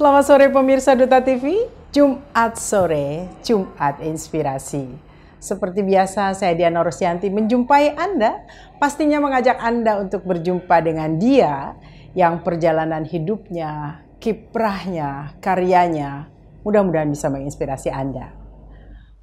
Selamat sore pemirsa Duta TV, Jumat sore, Jumat Inspirasi. Seperti biasa saya Diana Rosyanti menjumpai Anda, pastinya mengajak Anda untuk berjumpa dengan dia yang perjalanan hidupnya, kiprahnya, karyanya, mudah-mudahan bisa menginspirasi Anda.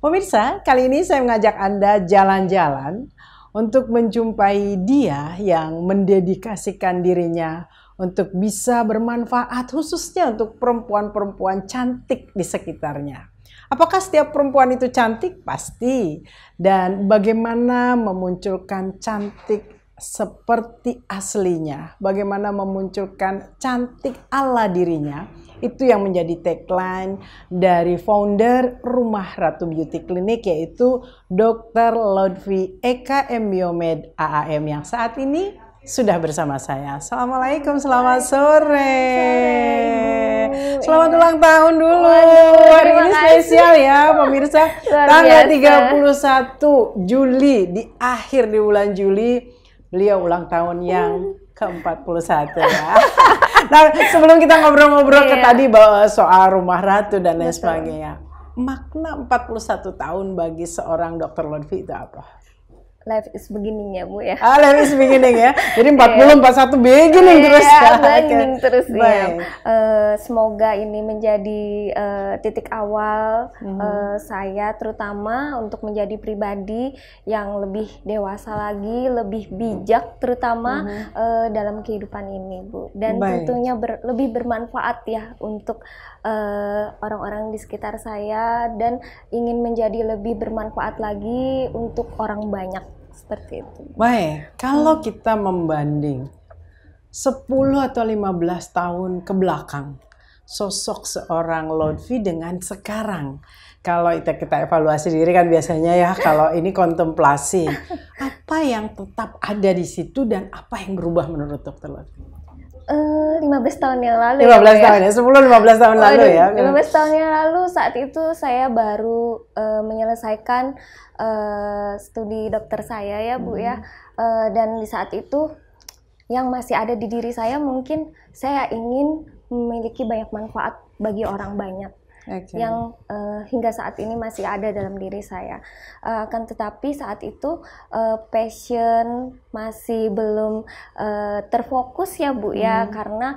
Pemirsa, kali ini saya mengajak Anda jalan-jalan untuk menjumpai dia yang mendedikasikan dirinya untuk bisa bermanfaat khususnya untuk perempuan-perempuan cantik di sekitarnya. Apakah setiap perempuan itu cantik? Pasti. Dan bagaimana memunculkan cantik seperti aslinya, bagaimana memunculkan cantik ala dirinya, itu yang menjadi tagline dari founder Rumah Ratu Beauty Clinic, yaitu Dr. Lodvi Eka M. Biomed AAM yang saat ini sudah bersama saya. Assalamualaikum, selamat sore. Selamat ulang tahun dulu. Hari ini spesial ya pemirsa, tanggal 31 Juli, di akhir di bulan Juli. Beliau ulang tahun yang ke-41 ya. Nah, sebelum kita ngobrol-ngobrol ke tadi soal Rumah Ratu dan lain sebagainya, makna 41 tahun bagi seorang Dr. Lodvi itu apa? Life is beginning ya Bu ya. Life is beginning ya. Jadi 40, 41 beginning terus ya. Beginning terus ya. Semoga ini menjadi titik awal saya terutama untuk menjadi pribadi yang lebih dewasa lagi, lebih bijak terutama dalam kehidupan ini Bu. Dan tentunya lebih bermanfaat ya untuk orang-orang di sekitar saya, dan ingin menjadi lebih bermanfaat lagi untuk orang banyak. Seperti itu. Baik, kalau kita membanding 10 atau 15 tahun ke belakang sosok seorang Lodvi dengan sekarang, kalau kita evaluasi diri kan biasanya ya, kalau ini kontemplasi, apa yang tetap ada di situ dan apa yang berubah menurut Dr. Lodvi? 15 tahun yang lalu 15 tahun ya, 10-15 tahun lalu ya. 15 tahun yang lalu, saat itu saya baru menyelesaikan studi dokter saya ya Bu ya. Dan di saat itu yang masih ada di diri saya, mungkin saya ingin memiliki banyak manfaat bagi orang banyak. Yang hingga saat ini masih ada dalam diri saya. Akan tetapi saat itu passion masih belum terfokus ya Bu ya, karena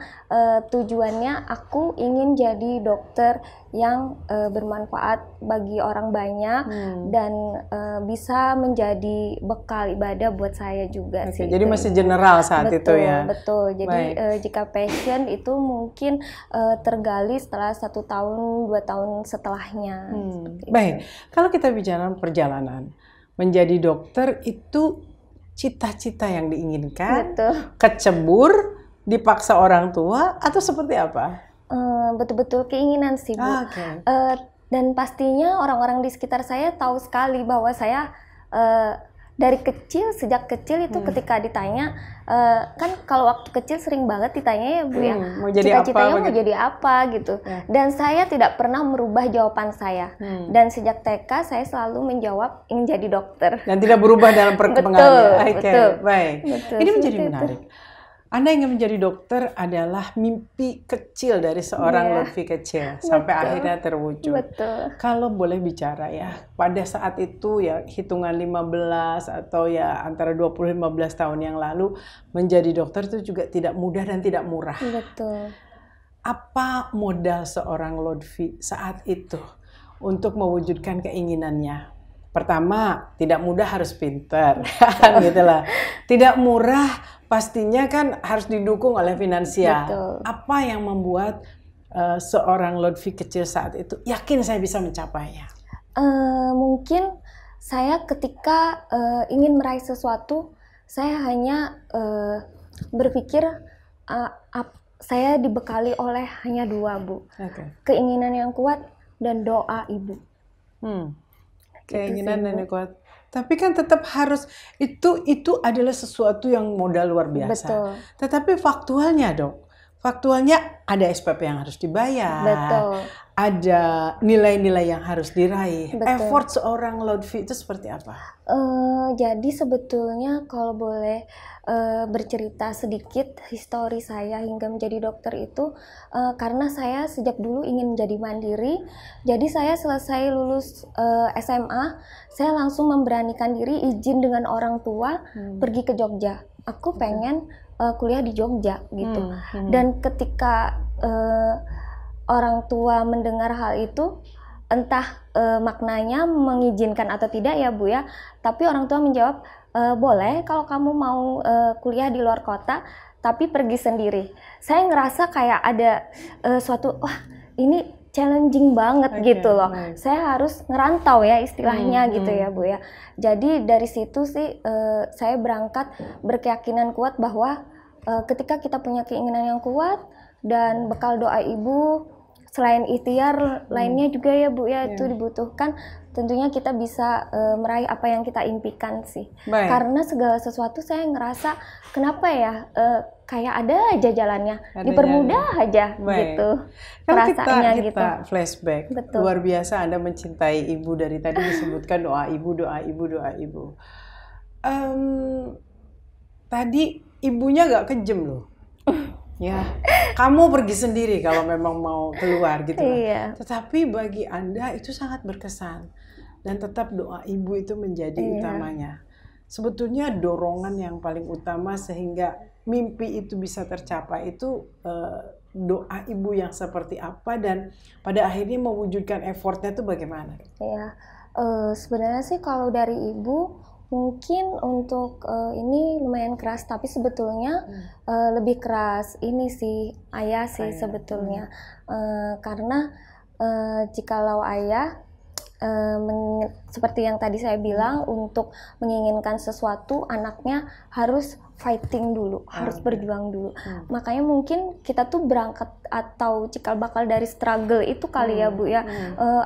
tujuannya aku ingin jadi dokter yang bermanfaat bagi orang banyak dan bisa menjadi bekal ibadah buat saya juga sih. Jadi masih general saat itu ya. Betul. Jadi jika passion itu mungkin tergali setelah 1 tahun 2 tahun setelahnya. Baik, kalau kita bicara perjalanan menjadi dokter, itu cita-cita yang diinginkan, kecebur, dipaksa orang tua, atau seperti apa? Betul-betul keinginan sih Bu. Dan pastinya orang-orang di sekitar saya tahu sekali bahwa saya dari kecil, sejak kecil itu ketika ditanya, kan kalau waktu kecil sering banget ditanya ya Bu ya, cita-citanya mau jadi apa gitu. Dan saya tidak pernah merubah jawaban saya. Dan sejak TK saya selalu menjawab ingin jadi dokter. Dan tidak berubah dalam perkembangannya. Betul. Baik. Ini menjadi menarik. Anda ingin menjadi dokter adalah mimpi kecil dari seorang Lodvi kecil sampai akhirnya terwujud. Kalau boleh bicara ya, pada saat itu ya hitungan 15 atau ya antara 20-15 tahun yang lalu, menjadi dokter itu juga tidak mudah dan tidak murah. Apa modal seorang Lodvi saat itu untuk mewujudkan keinginannya? Pertama, tidak mudah, harus pintar, gitulah. Tidak murah, pastinya kan harus didukung oleh finansial. Apa yang membuat seorang Lodvi kecil saat itu yakin saya bisa mencapainya? Mungkin saya ketika ingin meraih sesuatu, saya hanya berpikir saya dibekali oleh hanya 2 Bu. Keinginan yang kuat dan doa Ibu. Keinginan dan kuat. Tapi kan tetap harus, itu adalah sesuatu yang modal luar biasa. Tetapi faktualnya Dok, faktualnya ada SPP yang harus dibayar. Betul. Ada nilai-nilai yang harus diraih. Betul. Effort seorang Lutfi itu seperti apa? Jadi sebetulnya kalau boleh bercerita sedikit histori saya hingga menjadi dokter itu, karena saya sejak dulu ingin menjadi mandiri. Jadi saya selesai lulus SMA, saya langsung memberanikan diri izin dengan orang tua pergi ke Jogja. Aku pengen kuliah di Jogja gitu. Dan ketika orang tua mendengar hal itu, entah maknanya mengizinkan atau tidak ya Bu ya, tapi orang tua menjawab, boleh kalau kamu mau kuliah di luar kota, tapi pergi sendiri. Saya ngerasa kayak ada suatu, wah ini challenging banget gitu loh. Saya harus ngerantau ya istilahnya gitu ya Bu ya. Jadi dari situ sih saya berangkat berkeyakinan kuat bahwa ketika kita punya keinginan yang kuat dan bekal doa ibu, selain ikhtiar lainnya juga ya Bu ya, itu dibutuhkan. Tentunya kita bisa meraih apa yang kita impikan sih. Karena segala sesuatu saya ngerasa kenapa ya kayak ada aja jalannya, dipermudah aja gitu. Kan Rasanya kita gitu. Flashback. Betul. Luar biasa Anda mencintai ibu, dari tadi disebutkan doa ibu, doa ibu, doa ibu. Tadi ibunya gak kejem loh. Ya, kamu pergi sendiri kalau memang mau keluar gitu kan. Iya. Tetapi bagi Anda itu sangat berkesan. Dan tetap doa ibu itu menjadi utamanya. Sebetulnya dorongan yang paling utama sehingga mimpi itu bisa tercapai itu doa ibu yang seperti apa, dan pada akhirnya mewujudkan effortnya itu bagaimana? Iya, sebenarnya sih kalau dari ibu mungkin untuk ini lumayan keras, tapi sebetulnya lebih keras ini sih ayah sih sebetulnya. Karena jikalau ayah seperti yang tadi saya bilang, untuk menginginkan sesuatu anaknya harus fighting dulu, harus berjuang dulu. Makanya mungkin kita tuh berangkat atau cikal bakal dari struggle itu kali ya Bu ya.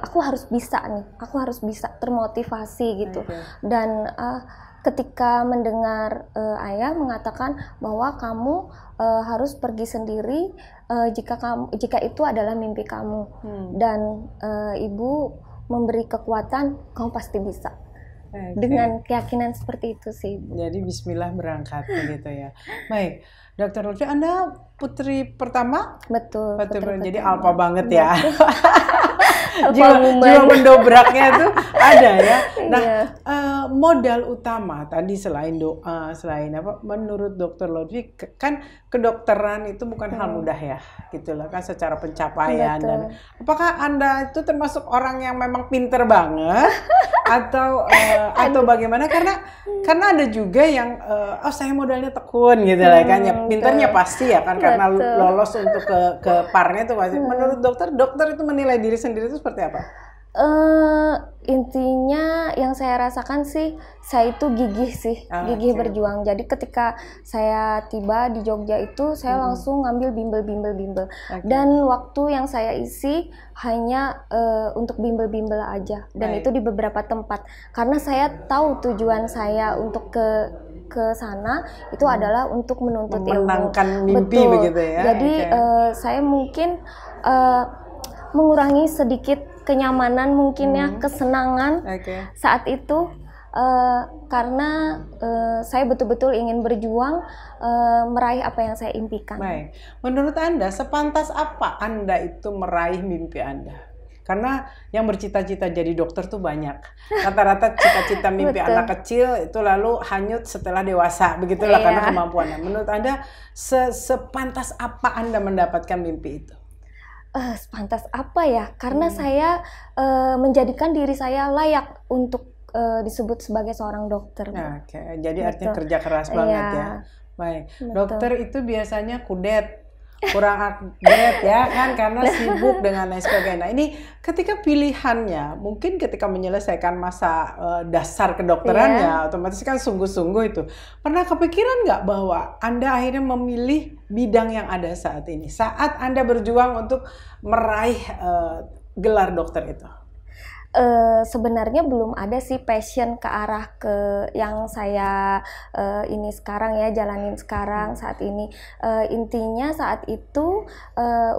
Aku harus bisa nih, aku harus bisa, termotivasi gitu. Dan ketika mendengar ayah mengatakan bahwa kamu harus pergi sendiri jika itu adalah mimpi kamu, dan ibu memberi kekuatan, kamu pasti bisa. Dengan keyakinan seperti itu sih. Jadi bismillah berangkat begitu ya. Baik, Dokter Lutfi, Anda putri pertama? Betul. Jadi alpha banget ya. jiwa mendobraknya itu ada ya. Nah, modal utama tadi selain doa, selain apa, menurut Dokter Lutfi kan kedokteran itu bukan hal mudah ya, gitu loh kan, secara pencapaian. Dan apakah Anda itu termasuk orang yang memang pinter banget atau bagaimana? Karena ada juga yang oh saya modalnya tekun gitu lah kan, ya pinternya pasti ya kan, karena lolos untuk ke parnya itu pasti. Menurut dokter itu menilai diri sendiri itu seperti apa? Intinya yang saya rasakan sih, saya itu gigih sih, gigih berjuang. Jadi ketika saya tiba di Jogja itu, saya langsung ngambil bimbel. Dan waktu yang saya isi hanya untuk bimbel aja, dan itu di beberapa tempat. Karena saya tahu tujuan saya untuk ke sana itu adalah untuk menuntut ilmu. Memenangkan mimpi. Betul. Begitu ya. Jadi saya mungkin mengurangi sedikit kenyamanan mungkin ya, kesenangan saat itu, karena saya betul-betul ingin berjuang meraih apa yang saya impikan. Baik. Menurut Anda, sepantas apa Anda itu meraih mimpi Anda? Karena yang bercita-cita jadi dokter tuh banyak. Rata-rata cita-cita mimpi anak kecil itu lalu hanyut setelah dewasa, begitulah karena kemampuannya. Menurut Anda, sepantas apa Anda mendapatkan mimpi itu? Sepantas apa ya? Karena saya menjadikan diri saya layak untuk disebut sebagai seorang dokter. Jadi artinya kerja keras banget ya. Baik. Dokter itu biasanya kudet, kurang update ya kan, karena sibuk dengan lain sebagainya. Nah, ini ketika pilihannya, mungkin ketika menyelesaikan masa dasar kedokterannya, otomatis kan sungguh-sungguh itu. Pernah kepikiran nggak bahwa Anda akhirnya memilih bidang yang ada saat ini, saat Anda berjuang untuk meraih gelar dokter itu? Sebenarnya belum ada sih passion ke arah ke yang saya ini sekarang ya, jalanin sekarang saat ini. Intinya saat itu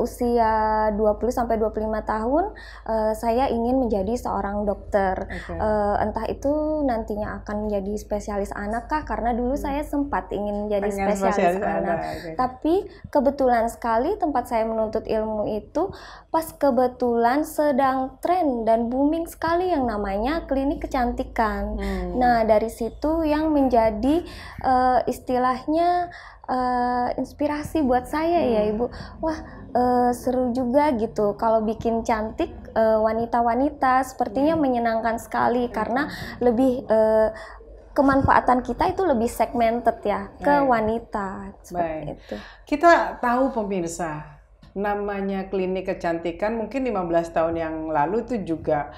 usia 20-25 tahun saya ingin menjadi seorang dokter. Entah itu nantinya akan menjadi spesialis anak kah, karena dulu saya sempat ingin menjadi spesialis anak. Tapi kebetulan sekali tempat saya menuntut ilmu itu pas kebetulan sedang tren dan booming sekali yang namanya klinik kecantikan. Nah, dari situ yang menjadi istilahnya inspirasi buat saya ya Ibu. Wah, seru juga gitu kalau bikin cantik wanita-wanita, sepertinya menyenangkan sekali karena lebih kemanfaatan kita itu lebih segmented ya ke wanita seperti itu. Kita tahu pemirsa, namanya klinik kecantikan mungkin 15 tahun yang lalu itu juga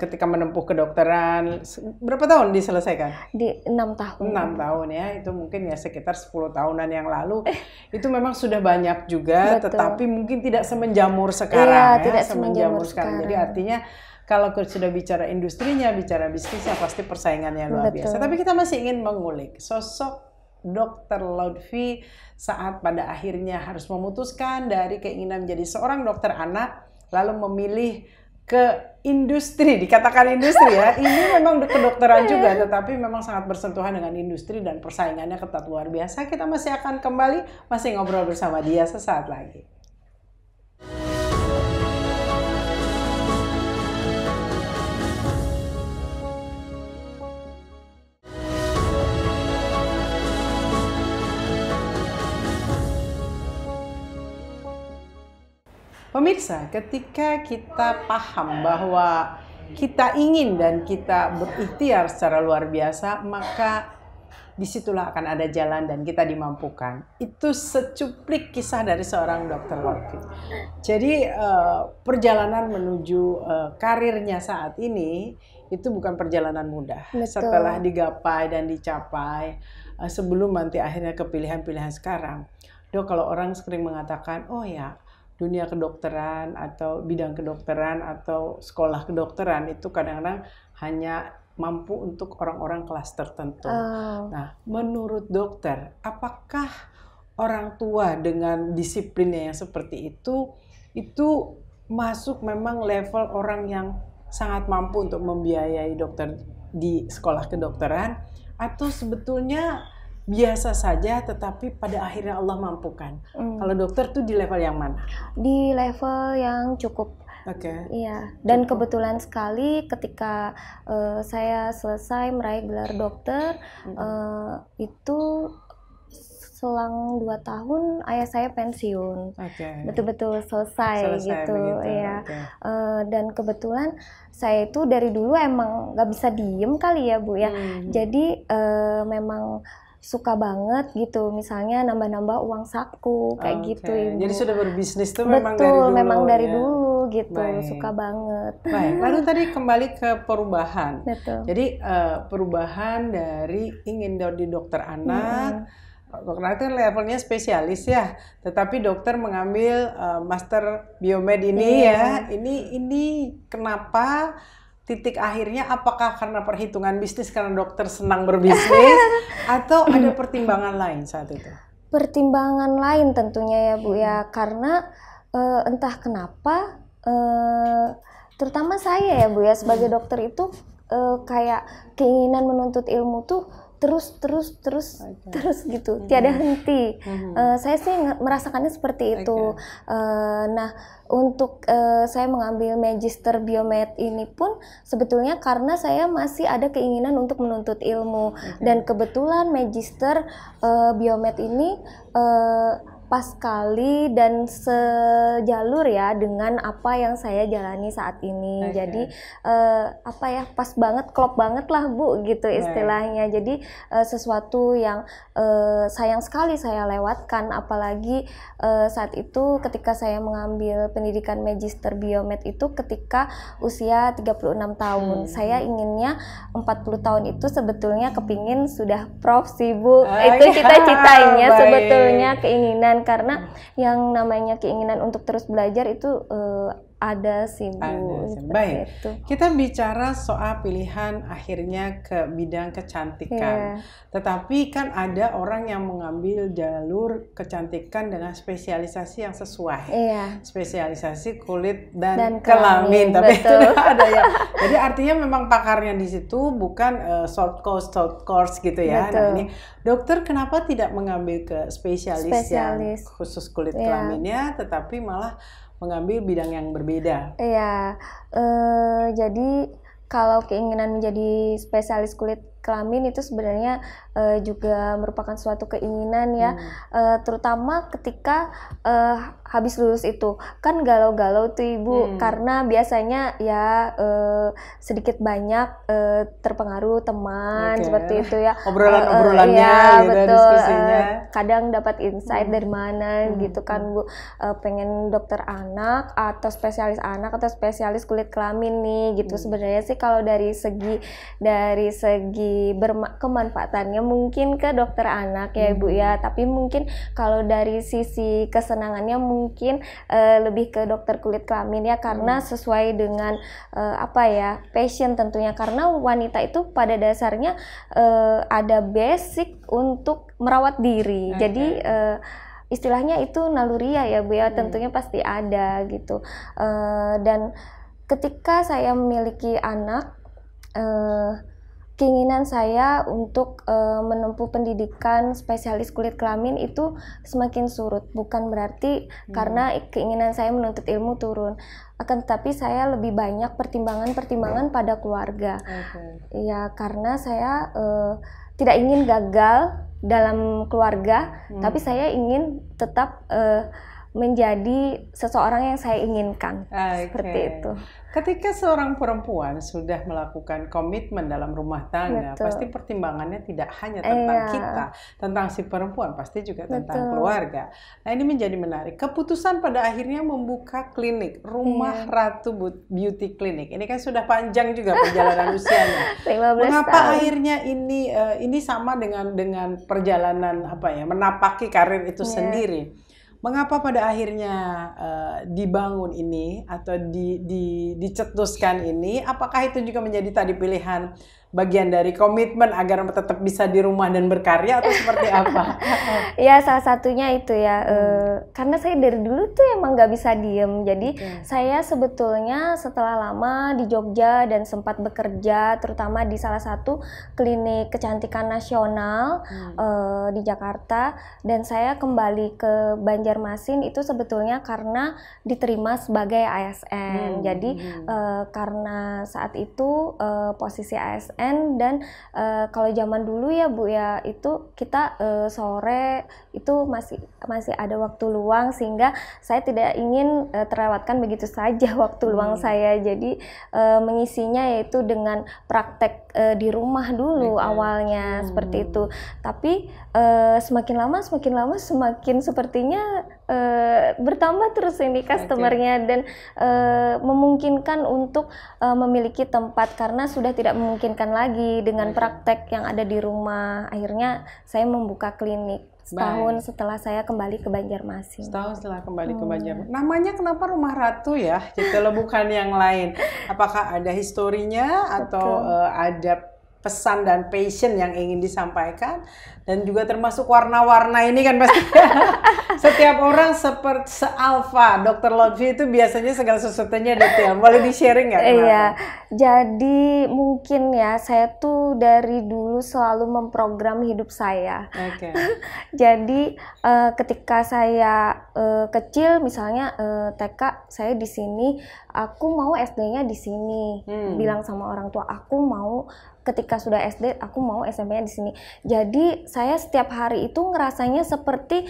ketika menempuh kedokteran, berapa tahun diselesaikan? Di 6 tahun. 6 tahun ya, itu mungkin ya sekitar 10 tahunan yang lalu. Itu memang sudah banyak juga, tetapi mungkin tidak semenjamur sekarang ya, tidak semenjamur sekarang. Jadi artinya kalau sudah bicara industrinya, bicara bisnisnya, pasti persaingannya luar biasa. Tapi kita masih ingin mengulik sosok Dr. Lutfi saat pada akhirnya harus memutuskan dari keinginan menjadi seorang dokter anak, lalu memilih ke industri, dikatakan industri ya, ini memang kedokteran juga, tetapi memang sangat bersentuhan dengan industri dan persaingannya ketat luar biasa. Kita masih akan kembali, masih ngobrol bersama dia sesaat lagi. Pemirsa, ketika kita paham bahwa kita ingin dan kita berikhtiar secara luar biasa, maka disitulah akan ada jalan dan kita dimampukan. Itu secuplik kisah dari seorang Dr. Lutfi. Jadi perjalanan menuju karirnya saat ini itu bukan perjalanan mudah. Setelah digapai dan dicapai, sebelum nanti akhirnya ke pilihan-pilihan sekarang. Dok, kalau orang sering mengatakan, oh ya, dunia kedokteran atau bidang kedokteran atau sekolah kedokteran itu kadang-kadang hanya mampu untuk orang-orang kelas tertentu. Nah, menurut dokter, apakah orang tua dengan disiplinnya yang seperti itu masuk memang level orang yang sangat mampu untuk membiayai dokter di sekolah kedokteran, atau sebetulnya biasa saja tetapi pada akhirnya Allah mampukan? Kalau dokter tuh di level yang mana? Di level yang cukup. Iya, dan kebetulan sekali ketika saya selesai meraih gelar dokter, itu selang 2 tahun ayah saya pensiun. Betul-betul selesai gitu ya. Dan kebetulan saya itu dari dulu emang nggak bisa diem kali ya Bu ya. Jadi memang suka banget gitu, misalnya nambah-nambah uang saku kayak gitu Ibu. Jadi sudah berbisnis tuh memang dari dulu. Memang dari dulu gitu, suka banget. Lalu tadi kembali ke perubahan. Jadi perubahan dari ingin di dokter anak, dokter anak itu levelnya spesialis ya, tetapi dokter mengambil master biomed ini ya. Ini kenapa? Titik akhirnya apakah karena perhitungan bisnis karena dokter senang berbisnis atau ada pertimbangan lain saat itu? Pertimbangan lain tentunya ya Bu ya, karena entah kenapa terutama saya ya Bu ya sebagai dokter itu kayak keinginan menuntut ilmu tuh terus gitu, tiada henti. Saya sih merasakannya seperti itu. Nah, untuk saya mengambil Magister Biomed ini pun sebetulnya karena saya masih ada keinginan untuk menuntut ilmu. Dan kebetulan Magister Biomed ini pas sekali dan sejalur ya dengan apa yang saya jalani saat ini. Jadi apa ya, pas banget, klop banget lah Bu gitu istilahnya. Jadi sesuatu yang sayang sekali saya lewatkan, apalagi saat itu ketika saya mengambil pendidikan Magister Biomed itu ketika usia 36 tahun. Saya inginnya 40 tahun itu sebetulnya kepingin sudah prof sih Bu. Itu cita-citanya sebetulnya, keinginan, karena yang namanya keinginan untuk terus belajar itu ada sih Bu. Ada sih. Seperti Baik, itu. kita bicara soal pilihan akhirnya ke bidang kecantikan. Tetapi kan ada orang yang mengambil jalur kecantikan dengan spesialisasi yang sesuai. Iya. Spesialisasi kulit dan kelamin, tapi itu betul. ada ya. Jadi artinya memang pakarnya di situ bukan short course gitu ya. Betul. Nah ini dokter kenapa tidak mengambil ke spesialis yang khusus kulit kelaminnya, tetapi malah mengambil bidang yang berbeda? Iya, jadi kalau keinginan menjadi spesialis kulit kelamin itu sebenarnya juga merupakan suatu keinginan ya, terutama ketika habis lulus itu kan galau-galau tuh Ibu, karena biasanya ya sedikit banyak terpengaruh teman seperti itu ya, obrolan-obrolannya ya, gitu, betul, diskusinya. kadang dapat insight dari mana gitu kan Bu, pengen dokter anak atau spesialis anak atau spesialis kulit kelamin nih gitu. Sebenarnya sih kalau dari segi kemanfaatannya mungkin ke dokter anak ya Ibu ya, tapi mungkin kalau dari sisi kesenangannya mungkin lebih ke dokter kulit kelamin ya, karena sesuai dengan passion tentunya, karena wanita itu pada dasarnya ada basic untuk merawat diri. Jadi istilahnya itu naluri ya Bu ya, tentunya pasti ada gitu. Dan ketika saya memiliki anak, keinginan saya untuk menempuh pendidikan spesialis kulit kelamin itu semakin surut. Bukan berarti karena keinginan saya menuntut ilmu turun, akan tetapi saya lebih banyak pertimbangan pada keluarga. Ya, karena saya tidak ingin gagal dalam keluarga, tapi saya ingin tetap menjadi seseorang yang saya inginkan. Seperti itu. Ketika seorang perempuan sudah melakukan komitmen dalam rumah tangga, pasti pertimbangannya tidak hanya tentang kita, tentang si perempuan, pasti juga tentang keluarga. Nah ini menjadi menarik. Keputusan pada akhirnya membuka klinik, Rumah Ratu Beauty Clinic. Ini kan sudah panjang juga perjalanan usianya. 15 Mengapa tahun. akhirnya ini sama dengan perjalanan menapaki karir itu sendiri? Mengapa pada akhirnya dibangun ini atau dicetuskan ini? Apakah itu juga menjadi tadi pilihan bagian dari komitmen agar tetap bisa di rumah dan berkarya, atau seperti apa? Ya salah satunya itu ya, karena saya dari dulu tuh emang nggak bisa diem. Jadi saya sebetulnya setelah lama di Jogja dan sempat bekerja terutama di salah satu klinik kecantikan nasional di Jakarta, dan saya kembali ke Banjarmasin itu sebetulnya karena diterima sebagai ASN. Jadi karena saat itu posisi ASN, dan kalau zaman dulu ya Bu ya, itu kita sore itu masih ada waktu luang, sehingga saya tidak ingin terlewatkan begitu saja waktu luang saya. Jadi mengisinya yaitu dengan praktek di rumah dulu awalnya seperti itu. Tapi semakin lama semakin sepertinya bertambah terus ini customernya, dan memungkinkan untuk memiliki tempat, karena sudah tidak memungkinkan lagi dengan praktek yang ada di rumah. Akhirnya saya membuka klinik setahun setelah saya kembali ke Banjarmasin. Setahun setelah kembali ke Banjarmasin. Namanya kenapa Rumah Ratu ya? Gitu loh, bukan yang lain. Apakah ada historinya atau ada pesan dan passion yang ingin disampaikan? Dan juga termasuk warna-warna ini kan pasti setiap orang seperti se-alpha. Dr. Lotfi itu biasanya segala sesuatunya detail. Boleh di-sharing nggak? Iya, jadi mungkin ya saya tuh dari dulu selalu memprogram hidup saya. Jadi ketika saya kecil, misalnya TK saya di sini, aku mau SD-nya di sini. Bilang sama orang tua aku mau, ketika sudah SD aku mau SMP-nya di sini. Jadi saya setiap hari itu ngerasanya seperti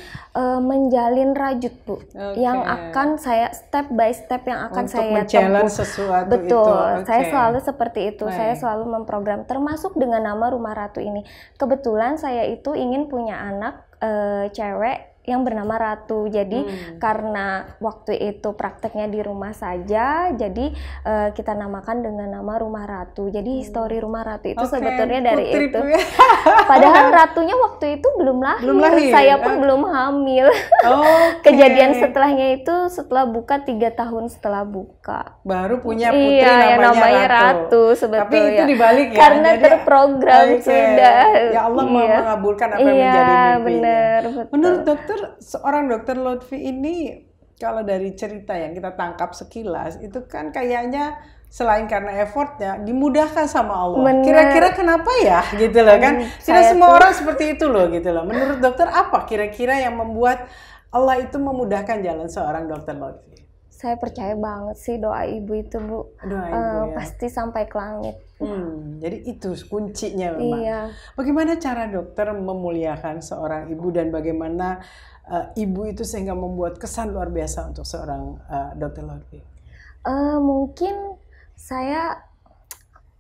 menjalin rajut Bu, yang akan saya step by step yang akan untuk saya tempuh. Sesuatu betul, itu. Saya selalu seperti itu. Saya selalu memprogram, termasuk dengan nama Rumah Ratu ini. Kebetulan saya itu ingin punya anak cewek yang bernama Ratu. Jadi karena waktu itu prakteknya di rumah saja, jadi kita namakan dengan nama Rumah Ratu. Jadi histori Rumah Ratu itu sebetulnya dari Putri itu. ya. Padahal ratunya waktu itu belum lahir. Saya pun belum hamil. Kejadian setelahnya itu setelah buka 3 tahun setelah buka. Baru punya putri namanya Ratu sebetulnya. Tapi itu dibalik ya. Karena jadi, terprogram sudah. Ya Allah mengabulkan apa yang menjadi mimpinya. Benar, betul. Menurut dokter, seorang dokter Lutfi ini kalau dari cerita yang kita tangkap sekilas itu kan kayaknya selain karena effortnya dimudahkan sama Allah. Kira-kira kenapa ya gitu loh kan? Tidak semua orang seperti itu loh gitu loh. Menurut dokter apa kira-kira yang membuat Allah itu memudahkan jalan seorang dokter Lutfi? Saya percaya banget sih doa ibu itu, Bu. Doa ibu ya. Pasti sampai ke langit. Jadi itu kuncinya memang. Iya. Bagaimana cara dokter memuliakan seorang ibu dan bagaimana ibu itu sehingga membuat kesan luar biasa untuk seorang dokter Lutfi? Mungkin saya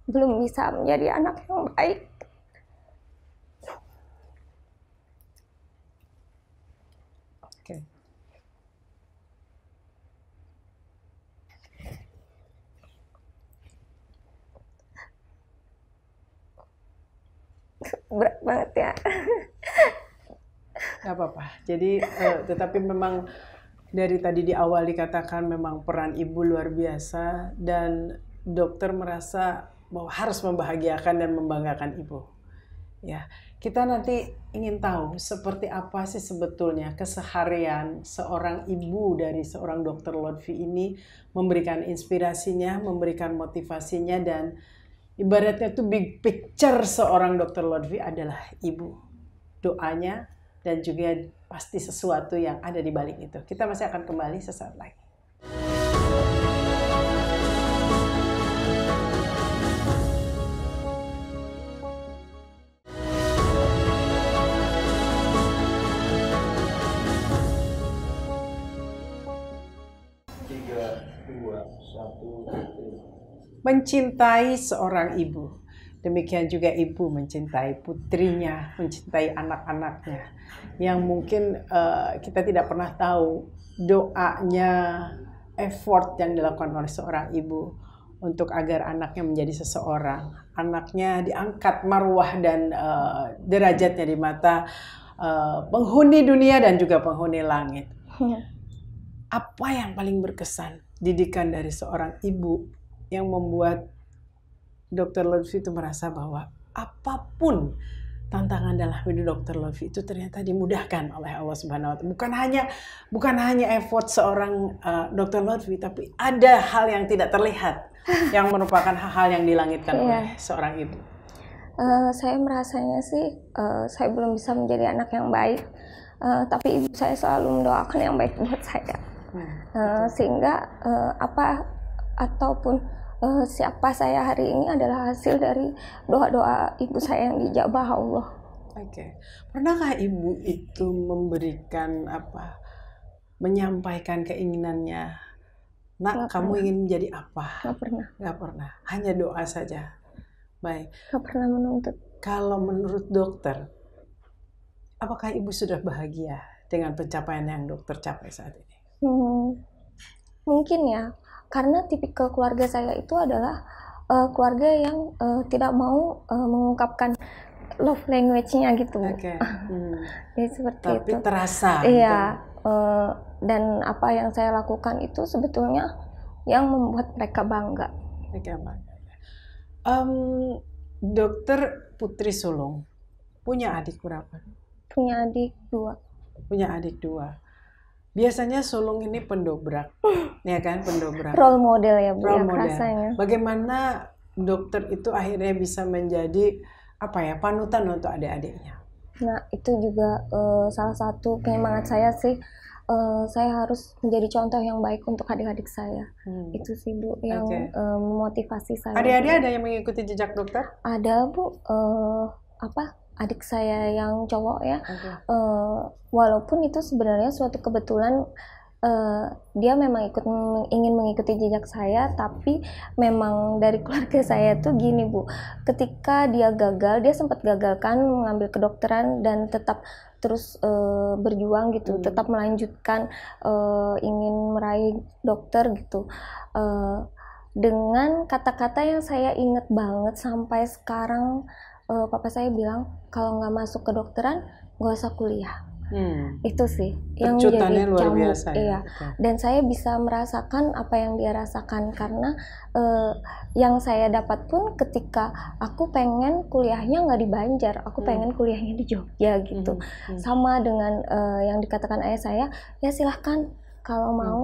belum bisa menjadi anak yang baik. Oke. Berat banget ya. Gak apa-apa. Jadi tetapi memang dari tadi di awal dikatakan memang peran ibu luar biasa dan dokter merasa bahwa harus membahagiakan dan membanggakan ibu. Ya, kita nanti ingin tahu seperti apa sih sebetulnya keseharian seorang ibu dari seorang dokter Lutfi ini memberikan inspirasinya, memberikan motivasinya dan ibaratnya itu big picture seorang dokter Lutfi adalah ibu. Doanya dan juga pasti sesuatu yang ada di balik itu. Kita masih akan kembali sesaat lagi. Mencintai seorang ibu. Demikian juga ibu mencintai putrinya, mencintai anak-anaknya. Yang mungkin kita tidak pernah tahu doanya, effort yang dilakukan oleh seorang ibu untuk agar anaknya menjadi seseorang. Anaknya diangkat marwah dan derajatnya di mata penghuni dunia dan juga penghuni langit. Apa yang paling berkesan didikan dari seorang ibu yang membuat Dr. Lutfi itu merasa bahwa apapun tantangan dalam hidup Dr. Lutfi itu ternyata dimudahkan oleh Allah Subhanahu wa Ta'ala. Bukan hanya effort seorang Dr. Lutfi, tapi ada hal yang tidak terlihat yang merupakan hal yang dilangitkan oleh seorang ibu. Saya merasanya sih saya belum bisa menjadi anak yang baik, tapi ibu saya selalu mendoakan yang baik buat saya. Sehingga siapa saya hari ini adalah hasil dari doa-doa ibu saya yang dijabah Allah. Oke. Pernahkah ibu itu memberikan menyampaikan keinginannya? Nak, kamu ingin menjadi apa? Nggak pernah. Nggak pernah. Hanya doa saja. Baik. Nggak pernah menuntut. Kalau menurut dokter, apakah ibu sudah bahagia dengan pencapaian yang dokter capai saat ini? Mungkin ya. Karena tipikal keluarga saya itu adalah keluarga yang tidak mau mengungkapkan love language-nya gitu. Oke. Jadi seperti tapi itu. Terasa. Iya. Dan apa yang saya lakukan itu sebetulnya yang membuat mereka bangga. Mereka bangga. Dokter Putri Sulung punya adik berapa? Punya adik 2. Punya adik 2. Biasanya sulung ini pendobrak, ya kan, pendobrak. Role model ya Bu, Role ya model. rasanya. Bagaimana dokter itu akhirnya bisa menjadi panutan untuk adik-adiknya? Nah itu juga salah satu penyemangat saya sih. Saya harus menjadi contoh yang baik untuk adik-adik saya. Itu sih Bu yang memotivasi saya. Adik-adik ada yang mengikuti jejak dokter? Ada Bu. Adik saya yang cowok ya, walaupun itu sebenarnya suatu kebetulan dia memang ingin mengikuti jejak saya, tapi memang dari keluarga saya tuh gini Bu, ketika dia gagal, dia sempat gagal kan mengambil kedokteran dan tetap terus berjuang gitu, tetap melanjutkan ingin meraih dokter gitu. Dengan kata-kata yang saya ingat banget sampai sekarang, papa saya bilang kalau nggak masuk kedokteran nggak usah kuliah. Itu sih yang jadi luar cambuk, biasa, iya. Dan saya bisa merasakan apa yang dia rasakan karena yang saya dapat pun ketika aku pengen kuliahnya nggak di Banjar, aku pengen kuliahnya di Jogja gitu. Sama dengan yang dikatakan ayah saya, ya silahkan kalau mau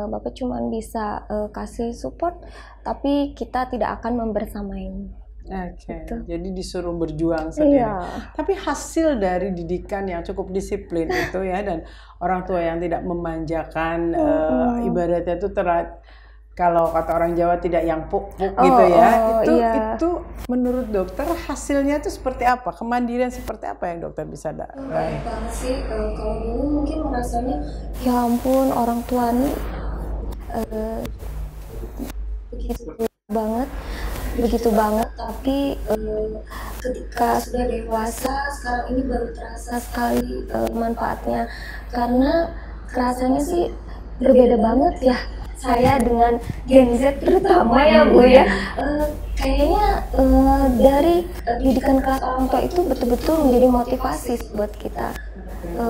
Bapak cuma bisa kasih support, tapi kita tidak akan membersamai. Gitu. Jadi disuruh berjuang sendiri. Tapi hasil dari didikan yang cukup disiplin itu ya, dan orang tua yang tidak memanjakan, ibaratnya itu kalau kata orang Jawa tidak yang puk-puk gitu ya, itu menurut dokter hasilnya itu seperti apa? Kemandirian seperti apa yang dokter bisa raih? Banget sih, kalau dulu mungkin merasanya ya ampun orang tua nih begitu banget, tapi ketika sudah dewasa sekarang ini baru terasa sekali manfaatnya, karena rasanya sih berbeda banget ya saya dengan Gen Z terutama ya Bu ya. Kayaknya dari didikan kelas orang tua itu betul-betul menjadi motivasi buat kita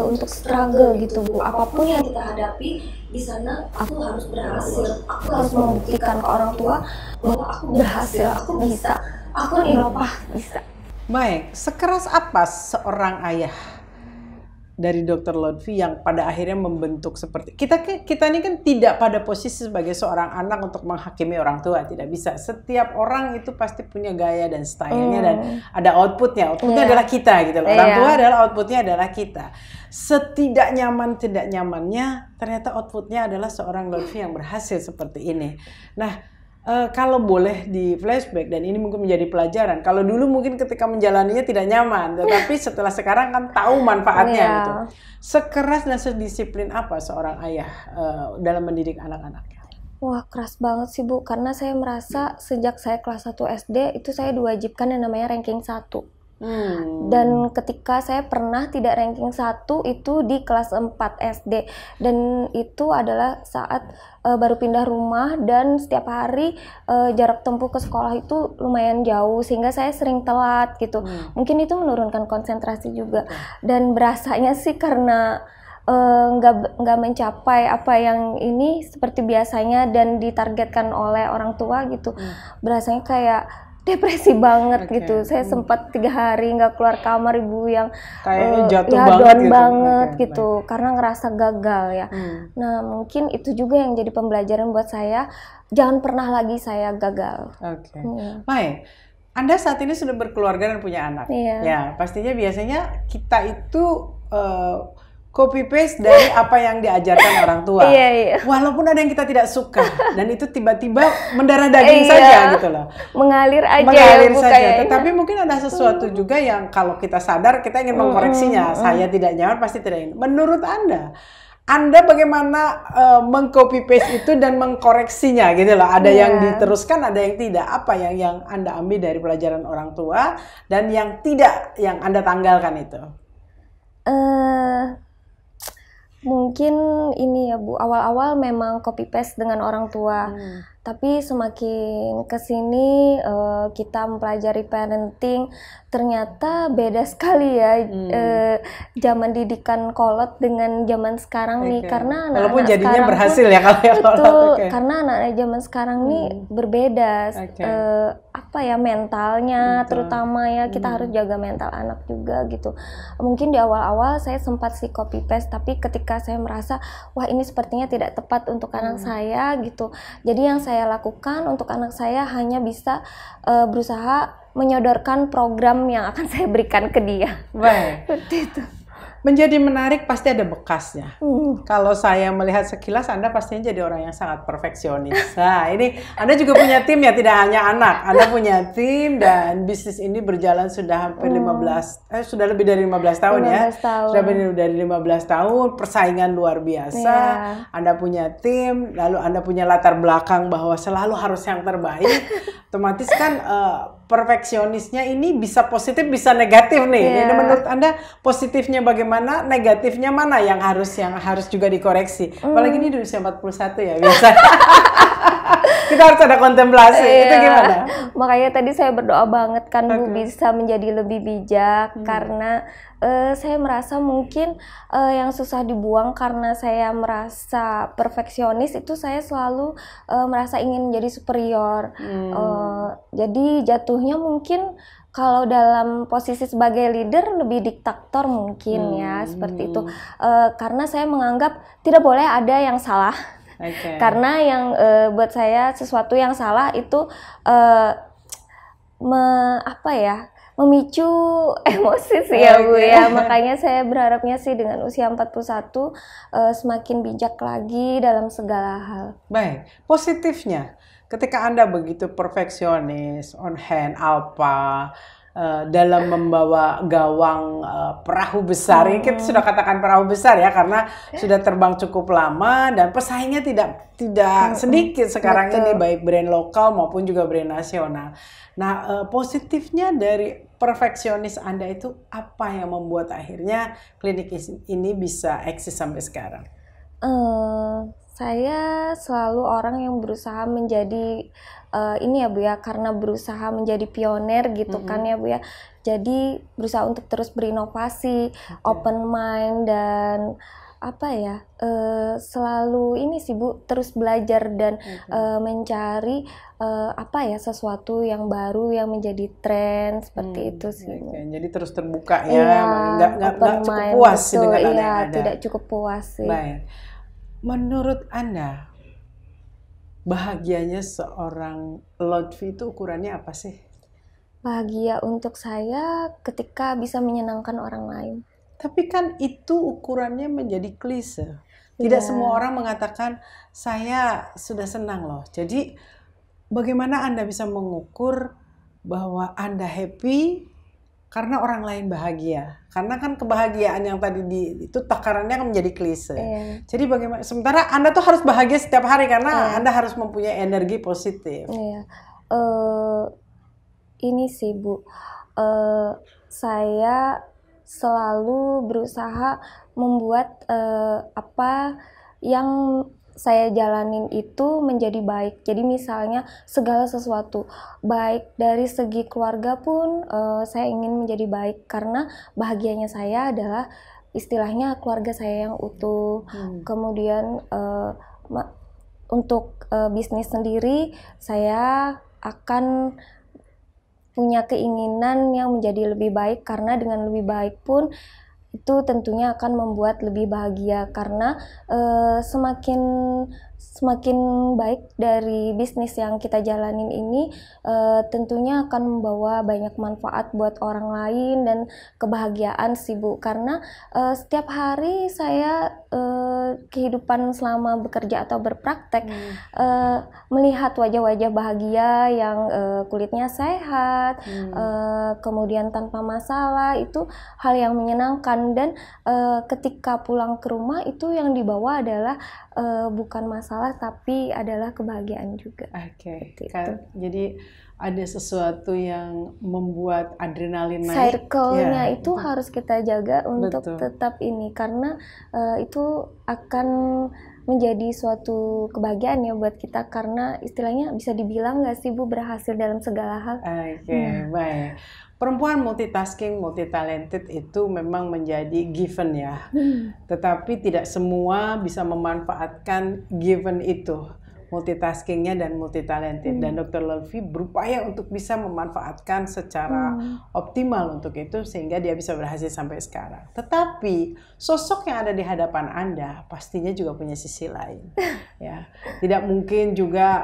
untuk struggle gitu Bu. Apapun yang kita hadapi di sana, aku harus berhasil. Aku harus membuktikan ke orang tua bahwa aku berhasil, aku bisa, aku Eropa bisa. Baik, sekeras apa seorang ayah dari Dr. Lotfi yang pada akhirnya membentuk seperti kita ini kan tidak pada posisi sebagai seorang anak untuk menghakimi orang tua, tidak bisa. Setiap orang itu pasti punya gaya dan stylenya dan ada outputnya adalah kita gitu loh. Orang tua adalah outputnya adalah kita. Setidak nyaman tidak nyamannya ternyata outputnya adalah seorang Lotfi yang berhasil seperti ini. Nah, kalau boleh di flashback, dan ini mungkin menjadi pelajaran. Kalau dulu mungkin ketika menjalaninya tidak nyaman, tetapi setelah sekarang kan tahu manfaatnya gitu. Sekeras dan sedisiplin apa seorang ayah dalam mendidik anak-anaknya? Wah, keras banget sih Bu, karena saya merasa sejak saya kelas 1 SD itu saya diwajibkan yang namanya ranking 1. Dan ketika saya pernah tidak ranking 1 itu di kelas 4 SD, dan itu adalah saat baru pindah rumah dan setiap hari jarak tempuh ke sekolah itu lumayan jauh sehingga saya sering telat gitu. Mungkin itu menurunkan konsentrasi juga, dan berasanya sih karena nggak mencapai apa yang ini seperti biasanya dan ditargetkan oleh orang tua gitu. Berasanya kayak depresi banget gitu. Saya sempat 3 hari nggak keluar kamar, ibu yang jatuh banget gitu karena ngerasa gagal ya. Nah mungkin itu juga yang jadi pembelajaran buat saya, jangan pernah lagi saya gagal. Baik, Anda saat ini sudah berkeluarga dan punya anak. Ya pastinya biasanya kita itu copy paste dari apa yang diajarkan orang tua. Walaupun ada yang kita tidak suka dan itu tiba-tiba mendarah daging saja gitu loh. Mengalir aja. Mengalir saja. Tetapi mungkin ada sesuatu juga yang kalau kita sadar kita ingin mengkoreksinya. Saya tidak nyaman, pasti tidak ingin. Menurut Anda bagaimana mengcopy paste itu dan mengkoreksinya gitu loh. Ada yang diteruskan, ada yang tidak. Apa yang Anda ambil dari pelajaran orang tua dan yang tidak, yang Anda tanggalkan itu? Mungkin ini ya Bu, awal-awal memang copy paste dengan orang tua, tapi semakin kesini kita mempelajari parenting, ternyata beda sekali ya zaman didikan kolot dengan zaman sekarang nih, karena anak-anak walaupun jadinya sekarang berhasil ya kalau betul, karena anak-anak zaman sekarang nih berbeda, apa ya mentalnya, terutama ya kita harus jaga mental anak juga gitu. Mungkin di awal-awal saya sempat sih copy paste, tapi ketika saya merasa wah ini sepertinya tidak tepat untuk anak saya gitu, jadi yang saya lakukan untuk anak saya hanya bisa berusaha menyodorkan program yang akan saya berikan ke dia. Baik. Seperti itu. Menjadi menarik pasti ada bekasnya. Kalau saya melihat sekilas, Anda pastinya jadi orang yang sangat perfeksionis. Nah, ini Anda juga punya tim ya, tidak hanya anak. Anda punya tim dan bisnis ini berjalan sudah hampir sudah lebih dari 15 tahun 15 ya. tahun. Sudah lebih dari 15 tahun, persaingan luar biasa. Anda punya tim, lalu Anda punya latar belakang bahwa selalu harus yang terbaik. Otomatis kan perfeksionisnya ini bisa positif, bisa negatif nih. Jadi menurut Anda positifnya bagaimana, negatifnya mana yang harus juga dikoreksi? Apalagi ini di usia 41 ya biasa. Kita harus ada kontemplasi. Itu gimana? Makanya tadi saya berdoa banget kan Bu bisa menjadi lebih bijak karena saya merasa mungkin yang susah dibuang karena saya merasa perfeksionis itu saya selalu merasa ingin menjadi superior. Jadi jatuhnya mungkin kalau dalam posisi sebagai leader lebih diktator mungkin ya seperti itu. Karena saya menganggap tidak boleh ada yang salah. Karena yang buat saya sesuatu yang salah itu memicu emosi sih ya Bu ya. Makanya saya berharapnya sih dengan usia 41 semakin bijak lagi dalam segala hal. Baik, positifnya ketika Anda begitu perfeksionis, on hand, alpha, dalam membawa gawang perahu besar, ini kita sudah katakan perahu besar ya karena sudah terbang cukup lama dan pesaingnya tidak sedikit sekarang ini baik brand lokal maupun juga brand nasional. Nah, positifnya dari perfeksionis Anda itu apa yang membuat akhirnya klinik ini bisa eksis sampai sekarang? Saya selalu orang yang berusaha menjadi ini ya Bu ya, karena berusaha menjadi pioner gitu kan ya Bu ya. Jadi berusaha untuk terus berinovasi, open mind dan selalu ini sih Bu, terus belajar dan mencari sesuatu yang baru yang menjadi tren seperti itu sih. Jadi terus terbuka ya, nggak cukup puas dengan ada yang ada. Tidak cukup puas sih. Baik. Menurut Anda, bahagianya seorang Lutfi itu ukurannya apa sih? Bahagia untuk saya ketika bisa menyenangkan orang lain. Tapi kan itu ukurannya menjadi klise. Tidak semua orang mengatakan, saya sudah senang loh. Jadi bagaimana Anda bisa mengukur bahwa Anda happy karena orang lain bahagia? Karena kan kebahagiaan yang tadi itu takarannya kan menjadi klise. Jadi bagaimana? Sementara Anda tuh harus bahagia setiap hari karena Anda harus mempunyai energi positif. Ini sih Bu, saya selalu berusaha membuat apa yang saya jalanin itu menjadi baik. Jadi misalnya segala sesuatu, baik dari segi keluarga pun saya ingin menjadi baik karena bahagianya saya adalah istilahnya keluarga saya yang utuh. Kemudian untuk bisnis sendiri saya akan punya keinginan yang menjadi lebih baik karena dengan lebih baik pun itu tentunya akan membuat lebih bahagia karena semakin baik dari bisnis yang kita jalanin ini tentunya akan membawa banyak manfaat buat orang lain dan kebahagiaan sih Bu, karena setiap hari saya kehidupan selama bekerja atau berpraktek melihat wajah-wajah bahagia yang kulitnya sehat, kemudian tanpa masalah, itu hal yang menyenangkan. Dan ketika pulang ke rumah itu yang dibawa adalah bukan masalah tapi adalah kebahagiaan juga. Jadi ada sesuatu yang membuat adrenalin naik. Circle-nya itu harus kita jaga untuk tetap ini karena itu akan menjadi suatu kebahagiaan ya buat kita karena istilahnya bisa dibilang nggak sih Bu berhasil dalam segala hal. Baik. Perempuan multitasking, multitalented itu memang menjadi given ya. Tetapi tidak semua bisa memanfaatkan given itu. multitaskingnya dan multitalented. Dan Dr. Lutfi berupaya untuk bisa memanfaatkan secara optimal untuk itu sehingga dia bisa berhasil sampai sekarang. Tetapi sosok yang ada di hadapan Anda pastinya juga punya sisi lain. Ya, tidak mungkin juga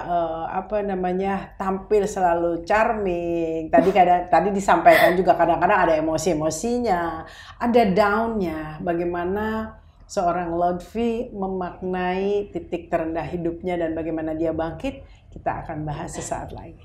tampil selalu charming. Tadi disampaikan juga kadang-kadang ada emosi-emosinya, ada down-nya. Bagaimana seorang Lutfi memaknai titik terendah hidupnya dan bagaimana dia bangkit, kita akan bahas sesaat lagi.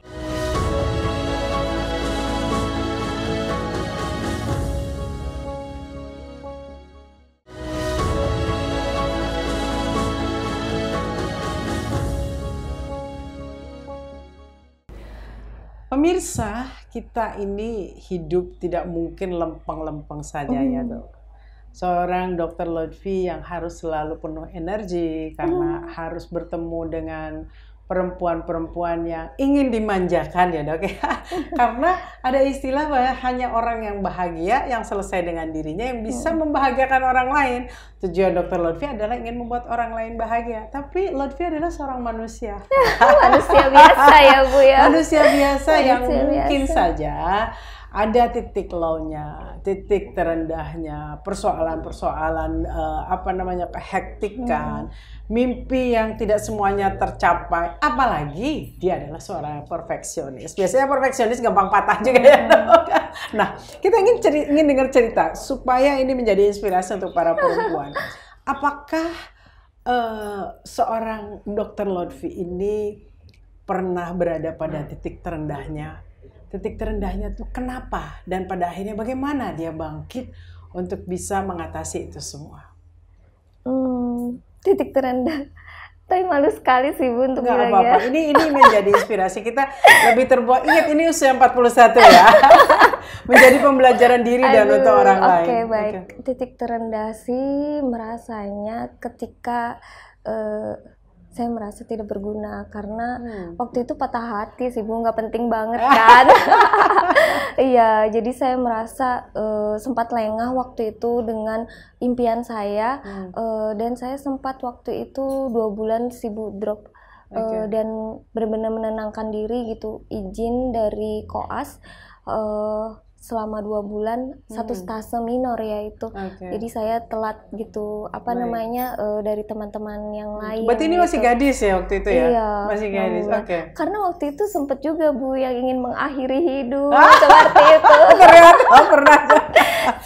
Pemirsa, kita ini hidup tidak mungkin lempeng-lempeng saja ya dok. Seorang Dr. Lutfi yang harus selalu penuh energi karena harus bertemu dengan perempuan-perempuan yang ingin dimanjakan ya dok ya. Karena ada istilah bahwa hanya orang yang bahagia yang selesai dengan dirinya yang bisa membahagiakan orang lain. Tujuan Dr. Lutfi adalah ingin membuat orang lain bahagia. Tapi Lutfi adalah seorang manusia. Manusia biasa ya Bu ya. Manusia biasa yang mungkin saja ada titik low-nya, titik terendahnya, persoalan-persoalan kehektikan, mimpi yang tidak semuanya tercapai. Apalagi dia adalah seorang perfeksionis. Biasanya perfeksionis gampang patah juga ya. Nah, kita ingin dengar cerita supaya ini menjadi inspirasi untuk para perempuan. Apakah seorang Dr. Lutfi ini pernah berada pada titik terendahnya? Titik terendahnya tuh kenapa? Dan pada akhirnya bagaimana dia bangkit untuk bisa mengatasi itu semua? Titik terendah. Tapi malu sekali sih Bu untuk Nggak bilangnya. apa-apa. Ini menjadi inspirasi kita lebih terbuat. Ingat ini usia 41 ya. Menjadi pembelajaran diri dan untuk orang lain. Oke, baik. Titik terendah sih merasanya ketika saya merasa tidak berguna karena waktu itu patah hati sih Bu, nggak penting banget kan. Iya, jadi saya merasa sempat lengah waktu itu dengan impian saya dan saya sempat waktu itu 2 bulan sibuk drop dan benar-benar menenangkan diri gitu, izin dari koas selama 2 bulan, 1 stase minor ya itu. Jadi saya telat gitu, dari teman-teman yang lain. Berarti ini masih gadis ya waktu itu ya? Iya. Masih gadis, Karena waktu itu sempat juga Bu yang ingin mengakhiri hidup, seperti itu. Pernah.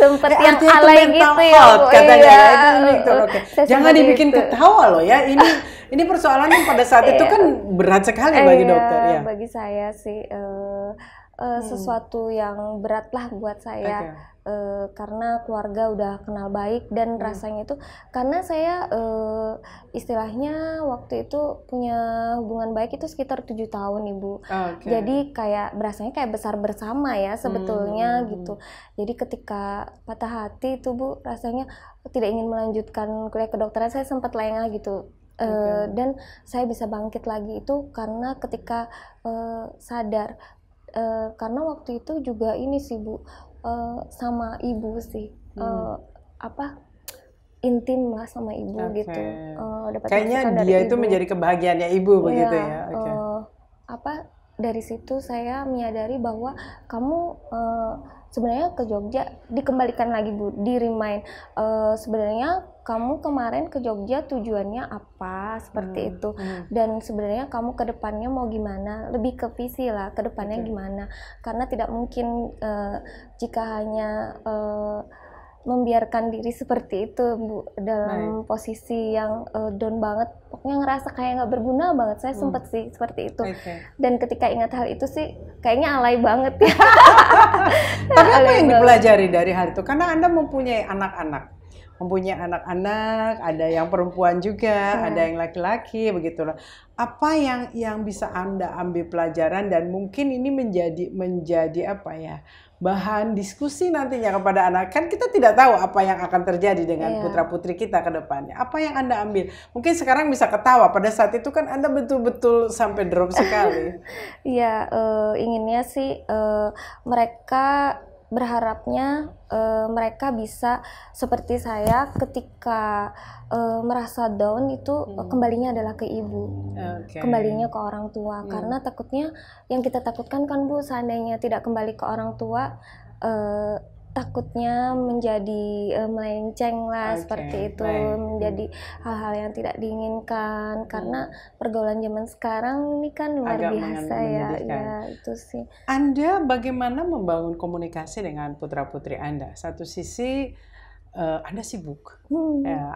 Sempat yang alay gitu ya Bu. Katanya. Iya. Jangan dibikin ketawa loh ya, ini persoalan yang pada saat itu kan berat sekali bagi dokter ya. Bagi saya sih sesuatu yang berat lah buat saya karena keluarga udah kenal baik dan rasanya itu karena saya istilahnya waktu itu punya hubungan baik itu sekitar 7 tahun Ibu. Jadi kayak berasanya kayak besar bersama ya sebetulnya gitu. Jadi ketika patah hati itu Bu rasanya tidak ingin melanjutkan kuliah kedokteran, saya sempat lengah gitu. Dan saya bisa bangkit lagi itu karena ketika sadar karena waktu itu juga ini sih Bu sama ibu sih intim lah sama ibu gitu. Kayaknya dia itu menjadi kebahagiaannya ibu begitu ya. Dari situ saya menyadari bahwa kamu sebenarnya ke Jogja dikembalikan lagi Bu, di remind sebenarnya kamu kemarin ke Jogja tujuannya apa seperti itu dan sebenarnya kamu ke depannya mau gimana, lebih ke visi lah ke depannya gimana, karena tidak mungkin jika hanya membiarkan diri seperti itu Bu dalam posisi yang down banget, pokoknya ngerasa kayak nggak berguna banget. Saya sempet sih seperti itu dan ketika ingat hal itu sih kayaknya alay banget ya. Tapi apa yang dipelajari dari hal itu? Karena Anda mempunyai anak-anak, ada yang perempuan juga, ada yang laki-laki, begitulah. Apa yang bisa Anda ambil pelajaran dan mungkin ini menjadi apa ya, bahan diskusi nantinya kepada anak. Kan kita tidak tahu apa yang akan terjadi dengan putra-putri kita ke depannya. Apa yang Anda ambil? Mungkin sekarang bisa ketawa, pada saat itu kan Anda betul-betul sampai drop sekali. Iya, inginnya sih mereka berharapnya mereka bisa seperti saya ketika merasa down itu kembalinya adalah ke ibu, kembalinya ke orang tua. Karena takutnya yang kita takutkan kan Bu, seandainya tidak kembali ke orang tua, takutnya menjadi melenceng lah, seperti itu, menjadi hal-hal yang tidak diinginkan. Karena pergaulan zaman sekarang ini kan luar biasa ya, itu sih. Anda bagaimana membangun komunikasi dengan putra-putri Anda? Satu sisi Anda sibuk,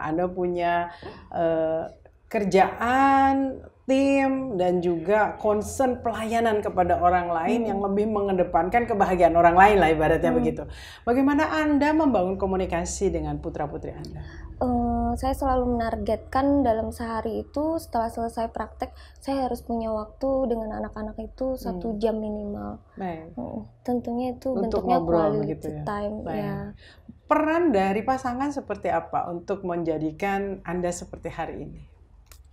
Anda punya kerjaan, tim, dan juga concern pelayanan kepada orang lain yang lebih mengedepankan kebahagiaan orang lain lah, ibaratnya begitu. Bagaimana Anda membangun komunikasi dengan putra-putri Anda? Saya selalu menargetkan dalam sehari itu setelah selesai praktek, saya harus punya waktu dengan anak-anak itu 1 jam minimal. Tentunya itu untuk bentuknya ngobrol quality time. Ya. Peran dari pasangan seperti apa untuk menjadikan Anda seperti hari ini?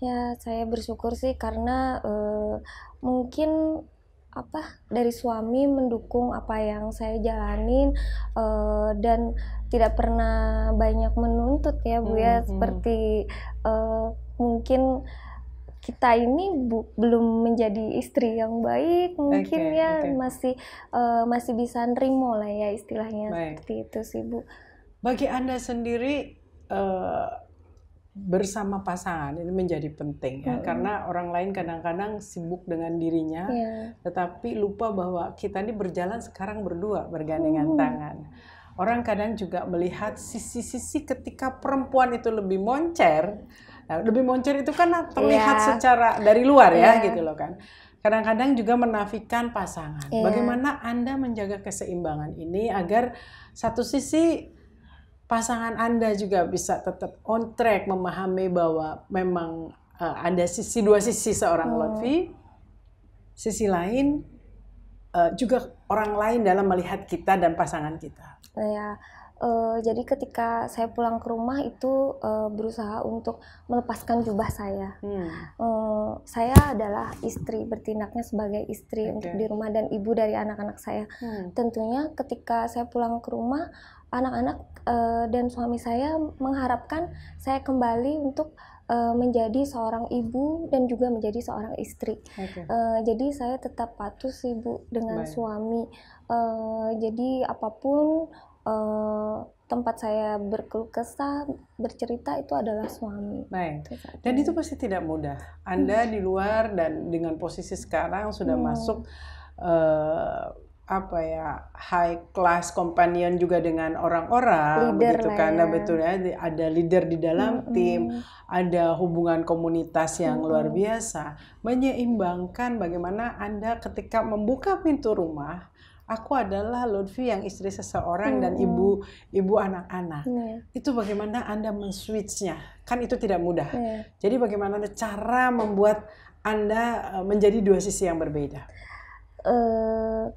Ya, saya bersyukur sih karena mungkin dari suami mendukung apa yang saya jalanin dan tidak pernah banyak menuntut ya Bu ya, seperti mungkin kita ini belum menjadi istri yang baik mungkin masih bisa nerimo lah ya istilahnya, seperti itu sih Bu. Bagi Anda sendiri bersama pasangan ini menjadi penting ya, karena orang lain kadang-kadang sibuk dengan dirinya, tetapi lupa bahwa kita ini berjalan sekarang berdua bergandengan tangan. Orang kadang juga melihat sisi-sisi ketika perempuan itu lebih moncer. Nah, lebih moncer itu kan terlihat secara dari luar ya gitu loh kan. Kadang-kadang juga menafikan pasangan. Bagaimana Anda menjaga keseimbangan ini agar satu sisi pasangan Anda juga bisa tetap on track, memahami bahwa memang ada dua sisi seorang Lutfi, sisi lain juga orang lain dalam melihat kita dan pasangan kita. Jadi ketika saya pulang ke rumah itu berusaha untuk melepaskan jubah saya. Saya adalah istri, bertindaknya sebagai istri untuk di rumah dan ibu dari anak-anak saya. Tentunya ketika saya pulang ke rumah, anak-anak dan suami saya mengharapkan saya kembali untuk menjadi seorang ibu dan juga menjadi seorang istri. Jadi saya tetap patuh sih Bu dengan suami. Jadi apapun tempat saya berkeluh kesah, bercerita itu adalah suami. Dan itu pasti tidak mudah. Anda di luar dan dengan posisi sekarang sudah masuk high class companion juga dengan orang-orang, begitu karena betul ya, ada leader di dalam tim, ada hubungan komunitas yang luar biasa, menyeimbangkan bagaimana Anda ketika membuka pintu rumah, aku adalah Lutfi yang istri seseorang dan ibu anak-anak. Itu bagaimana Anda men-switch-nya, kan itu tidak mudah. Jadi bagaimana cara membuat Anda menjadi dua sisi yang berbeda?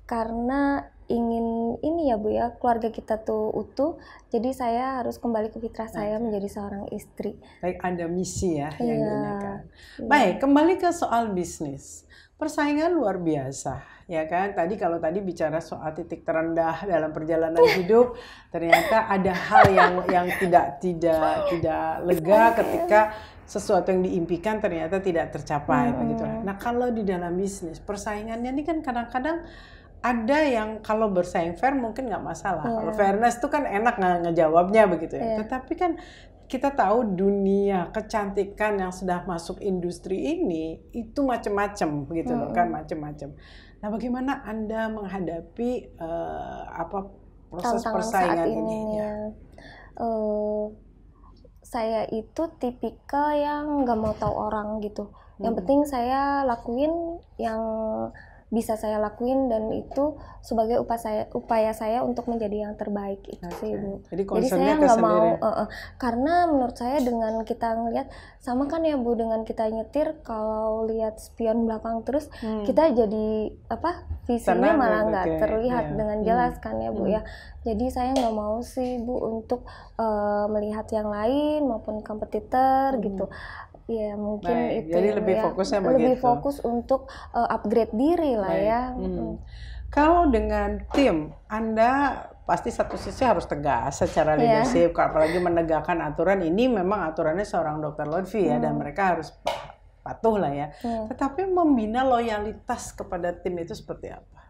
Karena ingin ini ya Bu ya, keluarga kita tuh utuh, jadi saya harus kembali ke fitrah saya menjadi seorang istri. Ada misi ya yang digunakan. Baik, kembali ke soal bisnis. Persaingan luar biasa, ya kan? Kalau tadi bicara soal titik terendah dalam perjalanan hidup, ternyata ada hal yang tidak lega ketika sesuatu yang diimpikan ternyata tidak tercapai, begitu. Nah, kalau di dalam bisnis, persaingannya ini kan kadang-kadang ada yang kalau bersaing fair mungkin nggak masalah. Kalau fairness itu kan enak ngejawabnya begitu ya. Tetapi kan kita tahu dunia kecantikan yang sudah masuk industri ini itu macam-macam begitu loh kan, macam-macam. Nah, bagaimana Anda menghadapi proses persaingan ini? Saya itu tipikal yang nggak mau tahu orang gitu. Yang penting saya lakuin yang bisa saya lakuin dan itu sebagai upaya saya untuk menjadi yang terbaik itu sih Bu. Jadi saya nggak mau karena menurut saya dengan kita ngelihat sama kan ya Bu, dengan kita nyetir kalau lihat spion belakang terus kita jadi visinya malah nggak terlihat dengan jelas kan ya Bu ya. Jadi saya nggak mau sih Bu untuk melihat yang lain maupun kompetitor gitu. Ya mungkin itu jadi lebih fokusnya lebih fokus untuk upgrade diri lah ya. Kalau dengan tim, Anda pasti satu sisi harus tegas secara leadership, apalagi menegakkan aturan. Ini memang aturannya seorang Dr. Lutfi ya, dan mereka harus patuh lah ya. Tetapi membina loyalitas kepada tim itu seperti apa?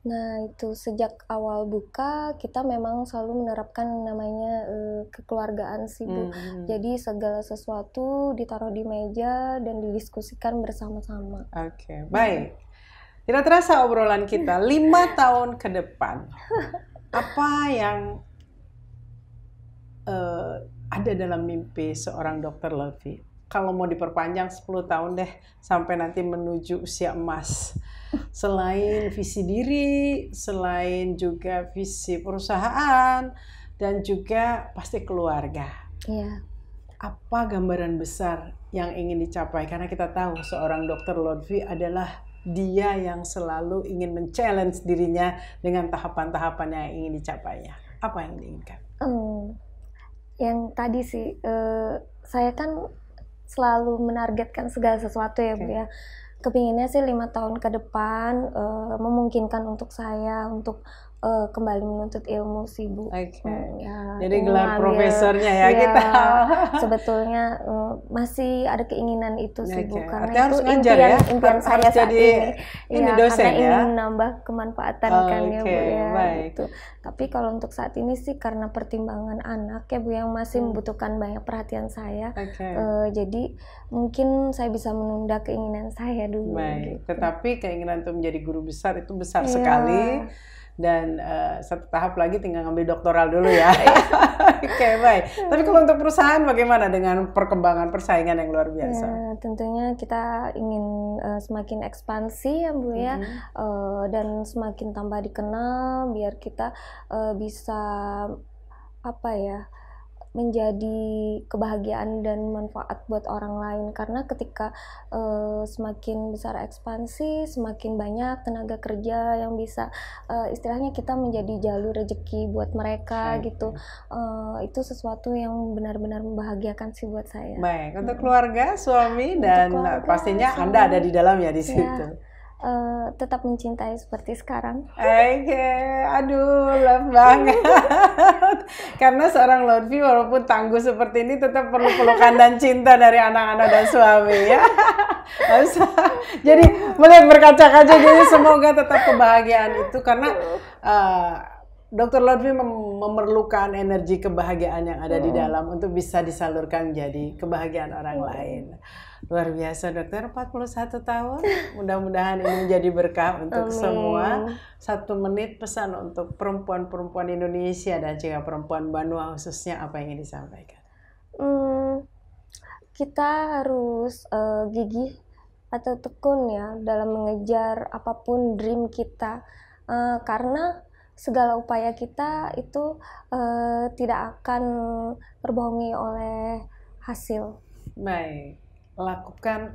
Nah, itu sejak awal buka kita memang selalu menerapkan namanya kekeluargaan sih, Bu. Jadi segala sesuatu ditaruh di meja dan didiskusikan bersama-sama. Oke, baik. Tidak terasa obrolan kita 5 tahun ke depan. Apa yang ada dalam mimpi seorang Dr. Lutfi? Kalau mau diperpanjang 10 tahun deh, sampai nanti menuju usia emas. Selain visi diri, selain juga visi perusahaan, dan juga pasti keluarga. Iya. Apa gambaran besar yang ingin dicapai? Karena kita tahu seorang Dr. Lutfi adalah dia yang selalu ingin men-challenge dirinya dengan tahapan-tahapan yang ingin dicapainya. Apa yang diinginkan? Yang tadi sih, saya kan selalu menargetkan segala sesuatu ya, Bu ya. Kepinginnya sih 5 tahun ke depan memungkinkan untuk saya untuk kembali menuntut ilmu sih, Bu. Ya, jadi gelar profesornya ya, kita. Sebetulnya masih ada keinginan itu sih, Bu. Karena harus itu impian saya saat ini. Ini dosen karena ya. ingin menambah kemanfaatan kan ya, Bu ya. Gitu. Tapi kalau untuk saat ini sih karena pertimbangan anak ya, Bu, yang masih membutuhkan banyak perhatian saya. Jadi mungkin saya bisa menunda keinginan saya dulu. Baik. Gitu. Tetapi keinginan untuk menjadi guru besar itu besar sekali. Dan satu tahap lagi tinggal ngambil doktoral dulu ya. Oke, baik. Tapi kalau untuk perusahaan bagaimana dengan perkembangan persaingan yang luar biasa? Ya, tentunya kita ingin semakin ekspansi ya, Bu ya, dan semakin tambah dikenal biar kita bisa apa ya, menjadi kebahagiaan dan manfaat buat orang lain. Karena ketika semakin besar ekspansi, semakin banyak tenaga kerja yang bisa istilahnya kita menjadi jalur rezeki buat mereka gitu. Itu sesuatu yang benar-benar membahagiakan sih buat saya. Baik, untuk keluarga, suami, dan keluarga, pastinya suami, Anda ada di dalam ya di situ. Tetap mencintai seperti sekarang. Oke, aduh, love banget. Karena seorang Lutfi walaupun tangguh seperti ini tetap perlu pelukan dan cinta dari anak-anak dan suami ya. Jadi melihat berkaca-kaca, jadi semoga tetap kebahagiaan itu karena Dr. Lutfi memerlukan energi kebahagiaan yang ada di dalam untuk bisa disalurkan jadi kebahagiaan orang lain. Luar biasa dokter, 41 tahun. Mudah-mudahan ini menjadi berkah untuk semua. 1 menit pesan untuk perempuan-perempuan Indonesia dan juga perempuan Banua khususnya, apa yang ingin disampaikan? Kita harus gigih atau tekun ya dalam mengejar apapun dream kita. Karena segala upaya kita itu tidak akan terbohongi oleh hasil. Baik. Lakukan.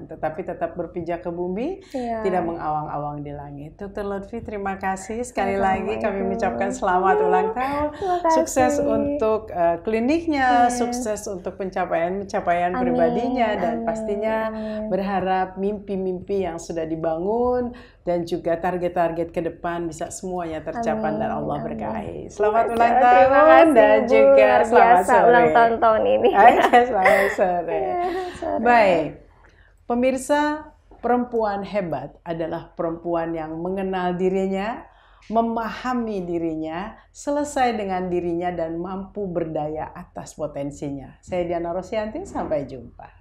Tetapi tetap berpijak ke bumi, tidak mengawang-awang di langit. Dr. Lutfi, terima kasih sekali lagi. Kami mengucapkan selamat ulang tahun. Sukses untuk kliniknya, sukses untuk pencapaian pribadinya, dan pastinya berharap mimpi-mimpi yang sudah dibangun dan juga target-target ke depan bisa semuanya tercapai dan Allah berkahi. Selamat ulang tahun dan juga selamat sore. Ulang tahun ini. Selamat sore. Baik, pemirsa, perempuan hebat adalah perempuan yang mengenal dirinya, memahami dirinya, selesai dengan dirinya, dan mampu berdaya atas potensinya. Saya Diana Rosianti, sampai jumpa.